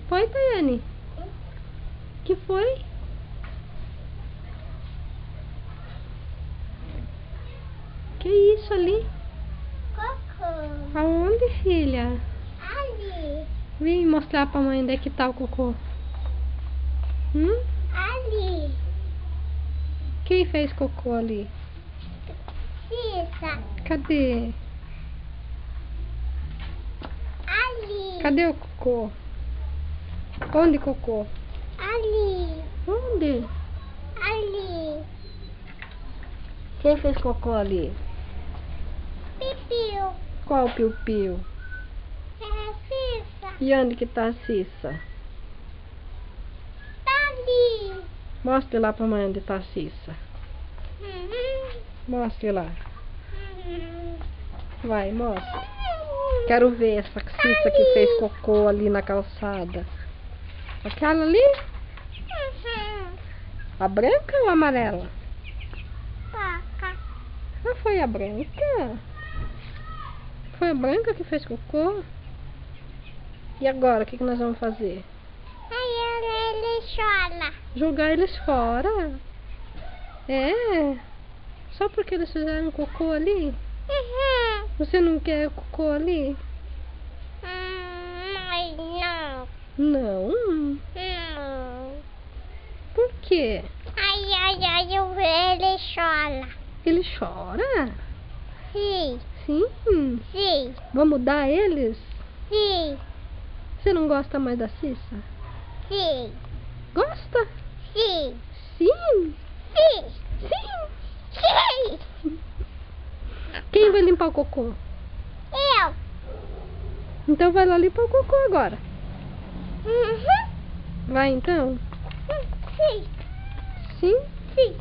Foi, Tayane? Que foi? Que isso ali? Cocô. Aonde, filha? Ali. Vem mostrar pra mãe onde é que tá o cocô. Ali. Quem fez cocô ali? Cissa. Cadê? Ali. Cadê o cocô? Onde cocô? Ali. Onde? Ali. Quem fez cocô ali? Pipiu. Qual piu-piu? É Cissa. E onde que tá a Cissa? Tá ali. Mostre lá pra mãe onde tá a Cissa. Mostre lá. Vai, mostre. Quero ver essa Cissa que fez cocô ali na calçada. Aquela ali? A branca ou a amarela? Paca. Ah, foi a branca? Foi a branca que fez cocô? E agora, o que nós vamos fazer? Aí ele chora. Jogar eles fora? É? Só porque eles fizeram cocô ali? Você não quer cocô ali? Mas não. Não? Não. Por quê? Ai, ele chora. Ele chora? Sim, Sim? sim, Vamos dar eles? sim, Você não gosta mais da Cissa? sim, Gosta? sim, Sim? sim, Sim? sim. Quem vai limpar o cocô? Eu. Então vai lá limpar o cocô agora. Uhum. Vai então? Sim, Sim? sim.